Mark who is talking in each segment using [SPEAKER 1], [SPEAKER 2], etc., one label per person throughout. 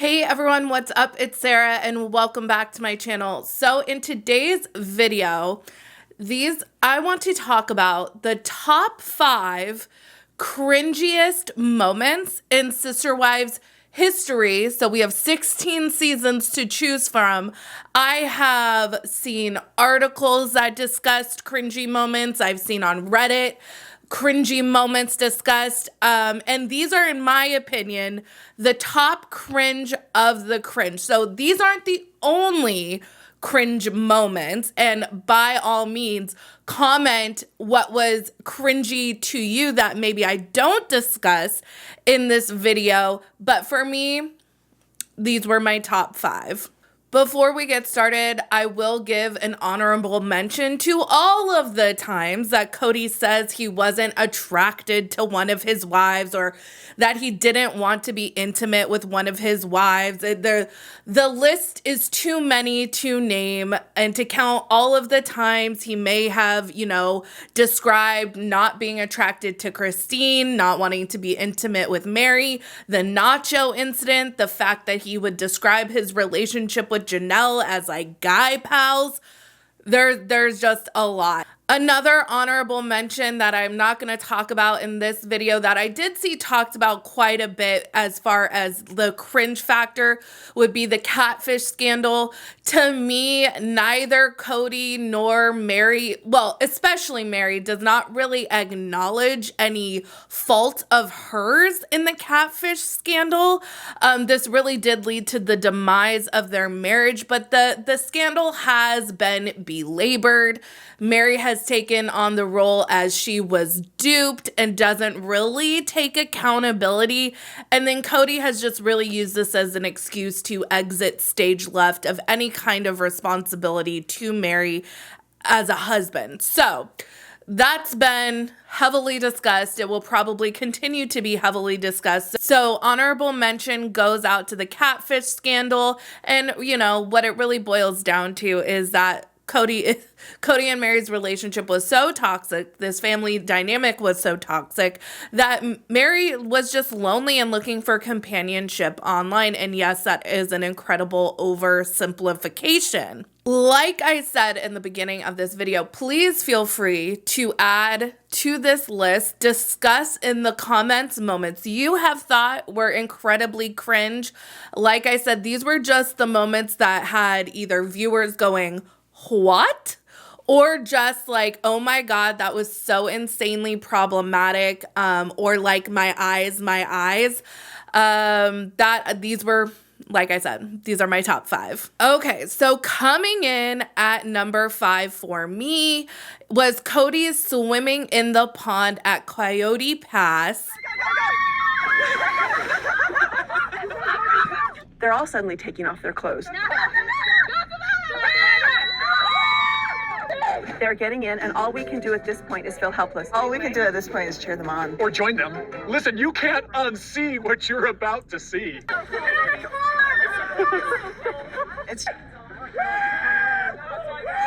[SPEAKER 1] Hey everyone, what's up? It's Sarah and welcome back to my channel. So in today's video, I want to talk about the top 5 cringiest moments in Sister Wives history. So we have 16 seasons to choose from. I have seen articles that discussed cringy moments. I've seen on Reddit cringy moments discussed. And these are, in my opinion, the top cringe of the cringe. So these aren't the only cringe moments. And by all means, comment what was cringy to you that maybe I don't discuss in this video. But for me, these were my top 5. Before we get started, I will give an honorable mention to all of the times that Cody says he wasn't attracted to one of his wives or that he didn't want to be intimate with one of his wives. The list is too many to name and to count all of the times he may have, described not being attracted to Christine, not wanting to be intimate with Meri, the nacho incident, the fact that he would describe his relationship with Janelle as like guy pals. There's just a lot. Another honorable mention that I'm not going to talk about in this video that I did see talked about quite a bit as far as the cringe factor would be the catfish scandal. To me, neither Cody nor Meri, well, especially Meri, does not really acknowledge any fault of hers in the catfish scandal. This really did lead to the demise of their marriage, but the scandal has been belabored. Meri has taken on the role as she was duped and doesn't really take accountability. And then Cody has just really used this as an excuse to exit stage left of any kind of responsibility to Meri as a husband. So that's been heavily discussed. It will probably continue to be heavily discussed. So honorable mention goes out to the catfish scandal. And, what it really boils down to is that Cody and Meri's relationship was so toxic, this family dynamic was so toxic, that Meri was just lonely and looking for companionship online. And yes, that is an incredible oversimplification. Like I said in the beginning of this video, please feel free to add to this list, discuss in the comments moments you have thought were incredibly cringe. Like I said, these were just the moments that had either viewers going, "What?" or just like, "Oh my God, that was so insanely problematic," or like, my eyes. These were, like I said, these are my top 5. Okay, so coming in at number 5 for me was Cody's swimming in the pond at Coyote Pass.
[SPEAKER 2] They're all suddenly taking off their clothes. They're getting in, and all we can do at this point is feel helpless. All we can do at this point is cheer them on.
[SPEAKER 3] Or join them. Listen, you can't unsee what you're about to see.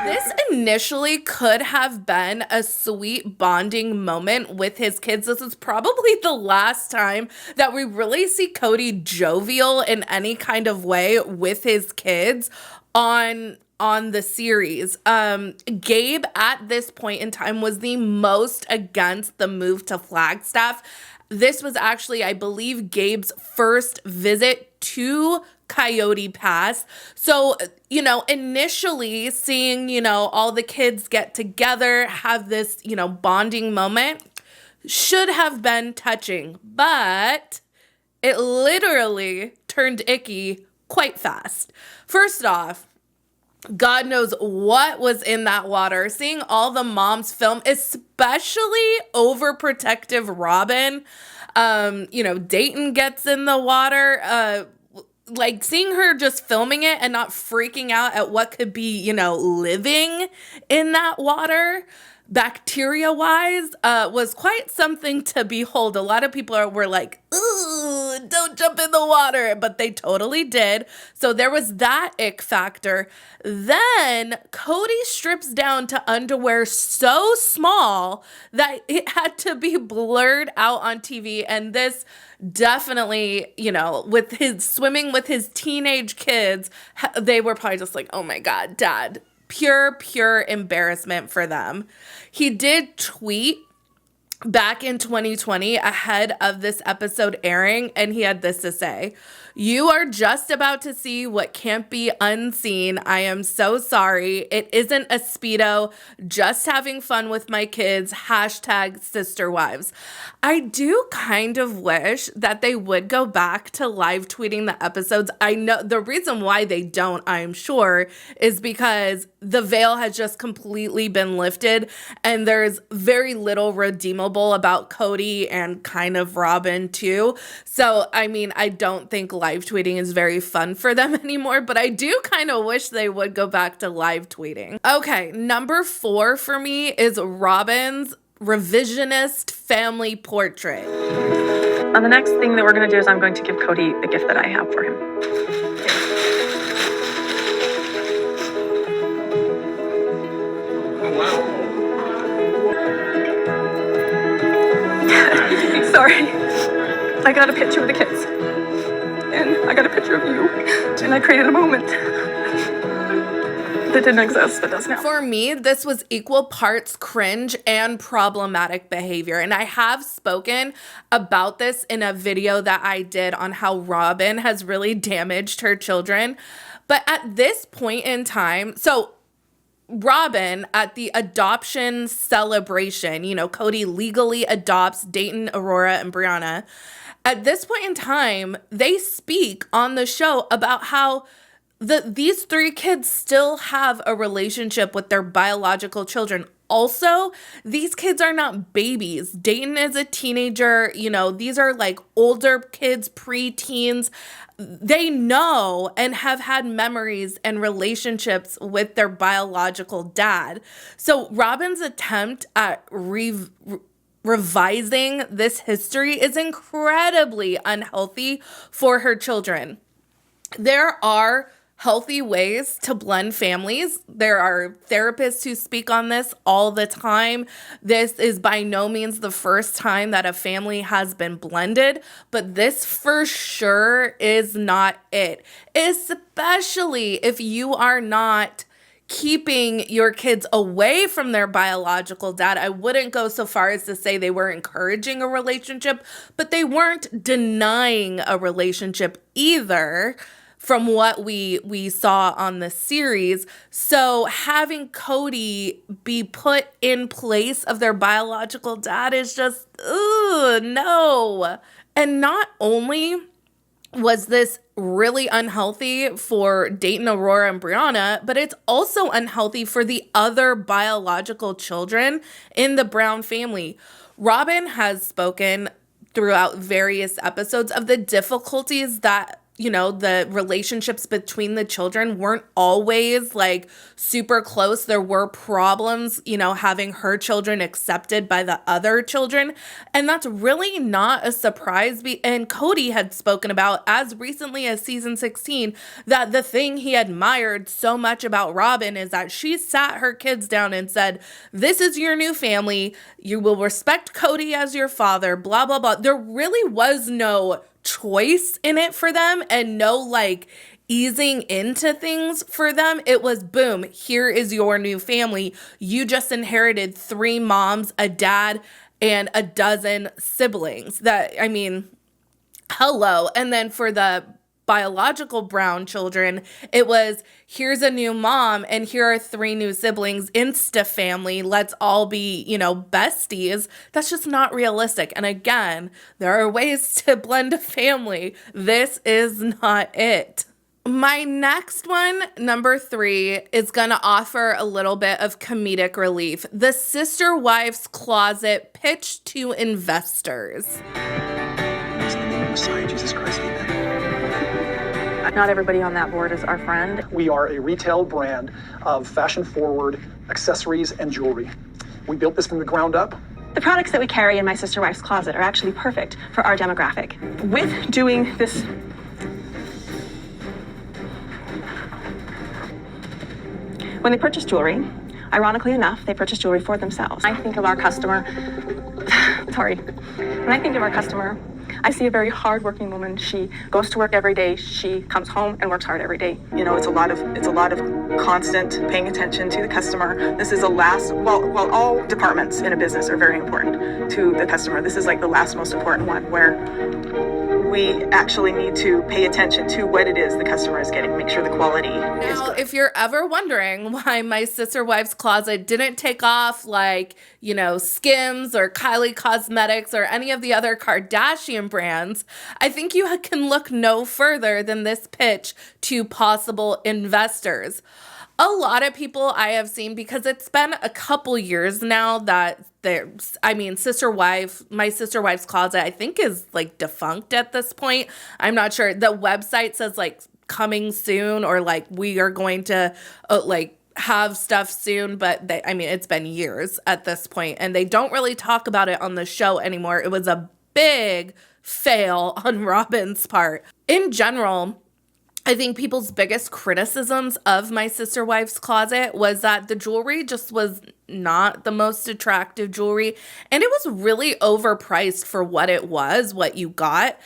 [SPEAKER 1] This initially could have been a sweet bonding moment with his kids. This is probably the last time that we really see Cody jovial in any kind of way with his kids on the series. Gabe at this point in time was the most against the move to Flagstaff. This was actually, I believe, Gabe's first visit to Coyote Pass. So, initially seeing, all the kids get together, have this, bonding moment should have been touching, but it literally turned icky quite fast. First off, God knows what was in that water. Seeing all the moms film, especially overprotective Robyn. Dayton gets in the water. Like seeing her just filming it and not freaking out at what could be, living in that water, bacteria-wise, was quite something to behold. A lot of people were like, "Ooh, don't jump in the water. But they totally did. So there was that ick factor. Then Kody strips down to underwear so small that it had to be blurred out on TV. And this definitely, you know, with his swimming with his teenage kids, they were probably just like, oh my God, Dad. Pure embarrassment for them. He did tweet back in 2020 ahead of this episode airing, and he had this to say: "You are just about to see what can't be unseen. I am so sorry. It isn't a Speedo. Just having fun with my kids. Hashtag sister wives." I do kind of wish that they would go back to live tweeting the episodes. I know the reason why they don't, I'm sure, is because the veil has just completely been lifted and there's very little redeemable about Kody and kind of Robyn too. So, I mean, I don't think live tweeting is very fun for them anymore, but I do kind of wish they would go back to live tweeting. Okay, number 4 for me is Robyn's revisionist family portrait.
[SPEAKER 2] The next thing that we're going to do is I'm going to give Cody the gift that I have for him.
[SPEAKER 3] Wow.
[SPEAKER 2] Sorry. I got a picture of the kids. And I got a picture of you. And I created a moment that didn't exist, that does now.
[SPEAKER 1] For me, this was equal parts cringe and problematic behavior. And I have spoken about this in a video that I did on how Robyn has really damaged her children. But at this point in time, so Robyn, at the adoption celebration, you know, Kody legally adopts Dayton, Aurora, and Brianna. At this point in time, they speak on the show about how these 3 kids still have a relationship with their biological children. Also, these kids are not babies. Dayton is a teenager. You know, these are like older kids, pre-teens. They know and have had memories and relationships with their biological dad. So Robyn's attempt at revising this history is incredibly unhealthy for her children. There are healthy ways to blend families. There are therapists who speak on this all the time. This is by no means the first time that a family has been blended, but this for sure is not it. Especially if you are not keeping your kids away from their biological dad. I wouldn't go so far as to say they were encouraging a relationship, but they weren't denying a relationship either, from what we saw on the series. So having Kody be put in place of their biological dad is just, no. And not only was this really unhealthy for Dayton, Aurora, and Brianna, but it's also unhealthy for the other biological children in the Brown family. Robyn has spoken throughout various episodes of the difficulties that, you know, the relationships between the children weren't always like super close. There were problems, you know, having her children accepted by the other children. And that's really not a surprise. And Kody had spoken about as recently as season 16 that the thing he admired so much about Robyn is that she sat her kids down and said, "This is your new family. You will respect Kody as your father, blah, blah, blah." There really was no choice in it for them and no like easing into things for them. It was boom, here is your new family. You just inherited 3 moms, a dad, and a dozen siblings. That, I mean, hello. And then for the biological Brown children, it was, here's a new mom and here are 3 new siblings, insta family, let's all be, you know, besties. That's just not realistic. And again, there are ways to blend a family. This is not it. My next one, number 3, is going to offer a little bit of comedic relief. The sister wives closet pitch to investors.
[SPEAKER 3] Jesus Christ, amen.
[SPEAKER 2] Not everybody on that board is our friend.
[SPEAKER 4] We are a retail brand of fashion-forward accessories and jewelry. We built this from the ground up.
[SPEAKER 2] The products that we carry in my sister wife's closet are actually perfect for our demographic. With doing this, when they purchase jewelry, ironically enough, they purchase jewelry for themselves. I think of our customer, sorry, when I think of our customer, I see a very hardworking woman. She goes to work every day. She comes home and works hard every day.
[SPEAKER 4] You know, it's a lot of constant paying attention to the customer. This is well, all departments in a business are very important to the customer. This is like the last most important one, where we actually need to pay attention to what it is the customer is getting, make sure the quality is
[SPEAKER 1] Now,
[SPEAKER 4] good.
[SPEAKER 1] if you're ever wondering why my sister wife's closet didn't take off like, you know, Skims or Kylie Cosmetics or any of the other Kardashian brands, I think you can look no further than this pitch to possible investors. A lot of people I have seen, because it's been a couple years now that my sister wife's closet, I think, is like defunct at this point. I'm not sure. The website says like coming soon, or like we are going to like have stuff soon, but it's been years at this point, and they don't really talk about it on the show anymore. It was a big fail on Robyn's part. In general, I think people's biggest criticisms of my sister wife's closet was that the jewelry just was not the most attractive jewelry, and it was really overpriced for what it was, what you got.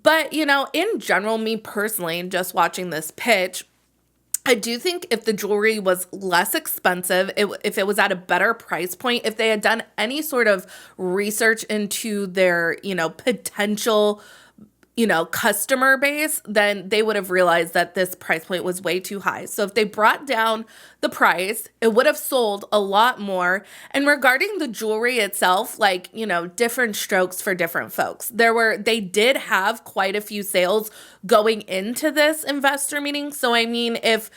[SPEAKER 1] But, you know, in general, me personally, just watching this pitch, I do think if the jewelry was less expensive, if it was at a better price point, if they had done any sort of research into their, you know, potential, you know, customer base, then they would have realized that this price point was way too high. So if they brought down the price, it would have sold a lot more. And regarding the jewelry itself, like, you know, different strokes for different folks. They did have quite a few sales going into this investor meeting. So I mean, if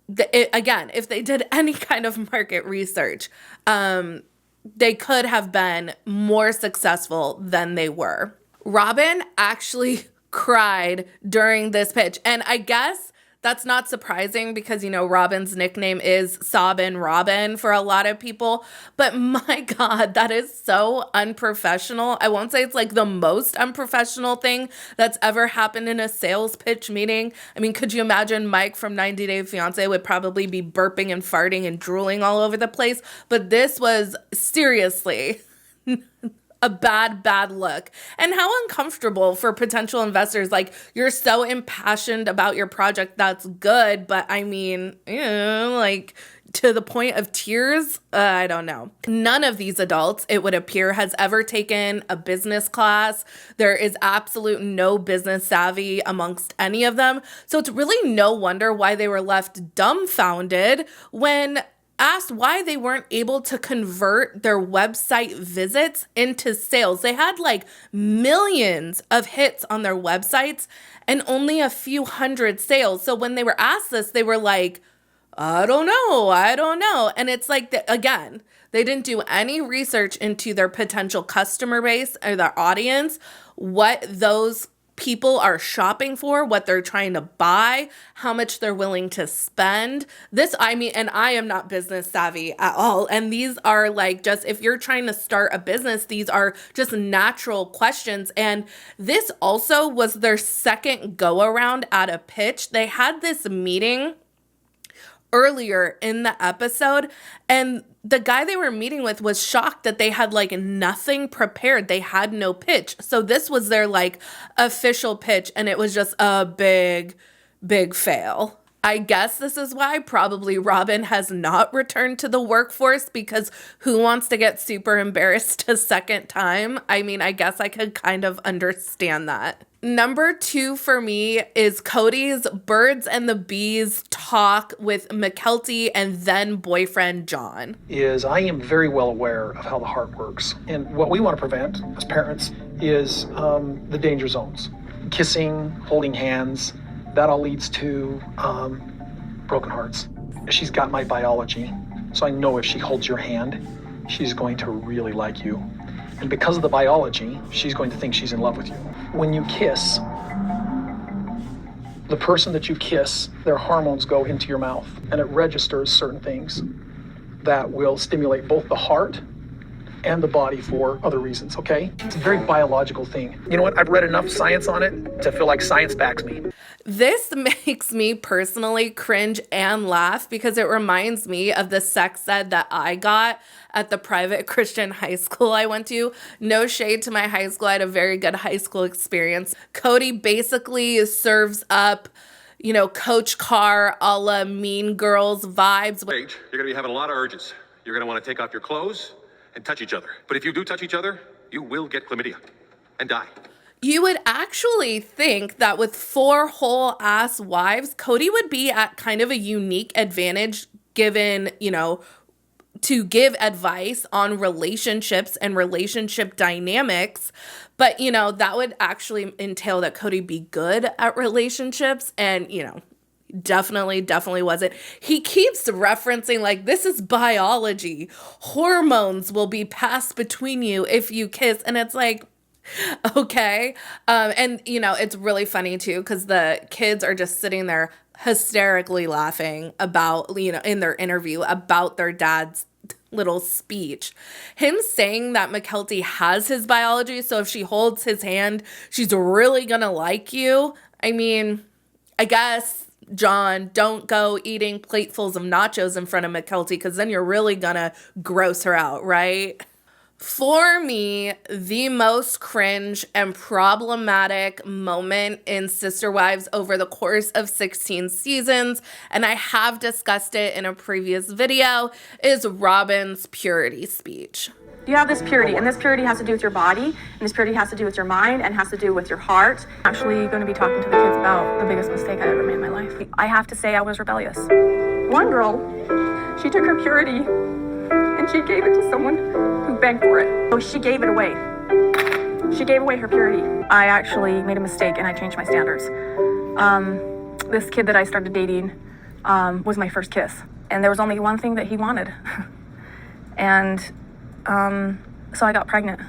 [SPEAKER 1] they did any kind of market research, they could have been more successful than they were. Robyn actually cried during this pitch. And I guess that's not surprising because, you know, Robyn's nickname is Sobbin' Robyn for a lot of people. But my God, that is so unprofessional. I won't say it's like the most unprofessional thing that's ever happened in a sales pitch meeting. I mean, could you imagine Mike from 90 Day Fiancé would probably be burping and farting and drooling all over the place? But this was seriously a bad look. And how uncomfortable for potential investors. Like, you're so impassioned about your project, that's good, but I mean, like, to the point of tears, I don't know. None of these adults, it would appear, has ever taken a business class. There is absolute no business savvy amongst any of them. So it's really no wonder why they were left dumbfounded when asked why they weren't able to convert their website visits into sales. They had like millions of hits on their websites and only a few hundred sales. So when they were asked this, they were like, I don't know. And it's like, again, they didn't do any research into their potential customer base or their audience, what those people are shopping for, what they're trying to buy, how much they're willing to spend. And I am not business savvy at all. And these are like, just if you're trying to start a business, these are just natural questions. And this also was their second go around at a pitch. They had this meeting earlier in the episode, and the guy they were meeting with was shocked that they had like nothing prepared. They had no pitch. So this was their like official pitch, and it was just a big fail. I guess this is why probably Robyn has not returned to the workforce, because who wants to get super embarrassed a second time? I mean, I guess I could kind of understand that. Number 2 for me is Cody's birds and the bees talk with McKelty and then boyfriend John.
[SPEAKER 5] I am very well aware of how the heart works. And what we want to prevent as parents is the danger zones. Kissing, holding hands, that all leads to broken hearts. She's got my biology, so I know if she holds your hand, she's going to really like you. And because of the biology, she's going to think she's in love with you. When you kiss, the person that you kiss, their hormones go into your mouth, and it registers certain things that will stimulate both the heart and the body for other reasons, okay? It's a very biological thing. You know what? I've read enough science on it to feel like science backs me.
[SPEAKER 1] This makes me personally cringe and laugh because it reminds me of the sex ed that I got at the private Christian high school I went to. No shade to my high school. I had a very good high school experience. Cody basically serves up, you know, Coach Carr a la Mean Girls vibes.
[SPEAKER 3] You're gonna be having a lot of urges. You're gonna want to take off your clothes and touch each other. But if you do touch each other, you will get chlamydia and die.
[SPEAKER 1] You would actually think that with 4 whole ass wives, Cody would be at kind of a unique advantage given, you know, to give advice on relationships and relationship dynamics. But, you know, that would actually entail that Cody be good at relationships and, you know, definitely wasn't. He keeps referencing like, this is biology. Hormones will be passed between you if you kiss. And it's like, okay. And, you know, it's really funny, too, because the kids are just sitting there hysterically laughing about, you know, in their interview about their dad's little speech. Him saying that McKelty has his biology, so if she holds his hand, she's really going to like you. I mean, I guess, John, don't go eating platefuls of nachos in front of McKelty because then you're really going to gross her out, right? For me, the most cringe and problematic moment in Sister Wives over the course of 16 seasons, and I have discussed it in a previous video, is Robyn's purity speech.
[SPEAKER 2] You have this purity, and this purity has to do with your body, and this purity has to do with your mind, and has to do with your heart. I'm actually going to be talking to the kids about the biggest mistake I ever made in my life. I have to say I was rebellious. One girl, she took her purity, and she gave it to someone who begged for it. So she gave it away. She gave away her purity. I actually made a mistake, and I changed my standards. This kid that I started dating was my first kiss, and there was only one thing that he wanted. And so I got pregnant.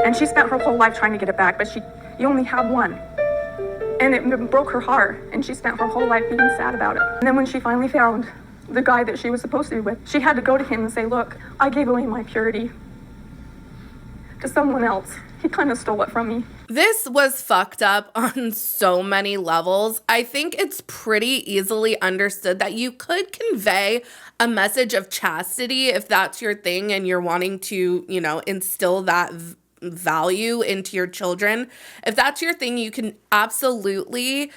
[SPEAKER 2] And she spent her whole life trying to get it back, but you only have one. And it broke her heart, and she spent her whole life being sad about it. And then when she finally found the guy that she was supposed to be with, she had to go to him and say, look, I gave away my purity to someone else. He kind of stole it from me.
[SPEAKER 1] This was fucked up on so many levels. I think it's pretty easily understood that you could convey a message of chastity if that's your thing and you're wanting to, you know, instill that value into your children. If that's your thing, you can absolutely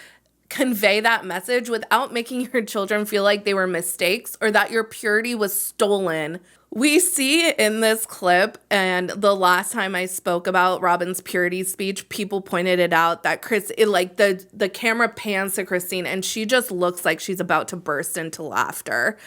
[SPEAKER 1] convey that message without making your children feel like they were mistakes or that your purity was stolen. We see in this clip, and the last time I spoke about Robyn's purity speech, people pointed it out that the camera pans to Christine and she just looks like she's about to burst into laughter.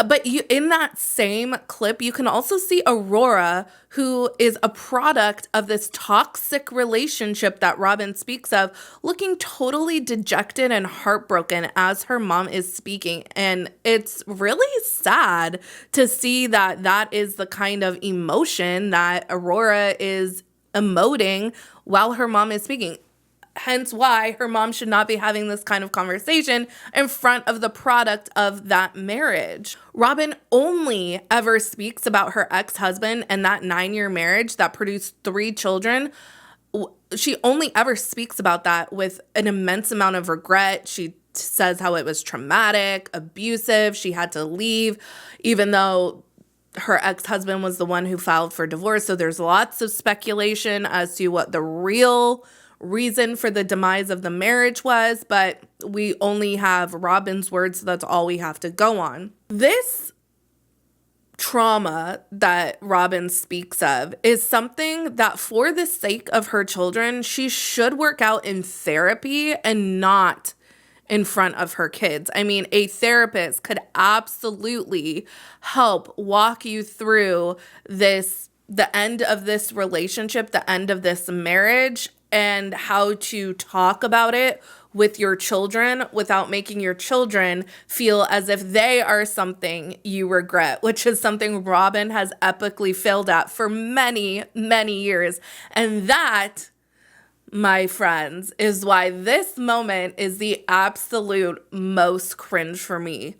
[SPEAKER 1] But in that same clip, you can also see Aurora, who is a product of this toxic relationship that Robyn speaks of, looking totally dejected and heartbroken as her mom is speaking. And it's really sad to see that that is the kind of emotion that Aurora is emoting while her mom is speaking. Hence why her mom should not be having this kind of conversation in front of the product of that marriage. Robyn only ever speaks about her ex-husband and that 9-year marriage that produced 3 children. She only ever speaks about that with an immense amount of regret. She says how it was traumatic, abusive. She had to leave, even though her ex-husband was the one who filed for divorce. So there's lots of speculation as to what the real reason for the demise of the marriage was, but we only have Robyn's words, so that's all we have to go on. This trauma that Robyn speaks of is something that, for the sake of her children, she should work out in therapy and not in front of her kids. I mean, a therapist could absolutely help walk you through the end of this relationship, the end of this marriage, and how to talk about it with your children without making your children feel as if they are something you regret, which is something Robyn has epically failed at for many, many years. And that, my friends, is why this moment is the absolute most cringe for me.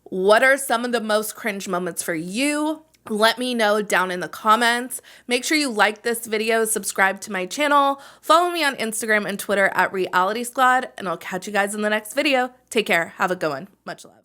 [SPEAKER 1] What are some of the most cringe moments for you? Let me know down in the comments. Make sure you like this video, subscribe to my channel, follow me on Instagram and Twitter at Reality Squad, and I'll catch you guys in the next video. Take care. Have a good one. Much love.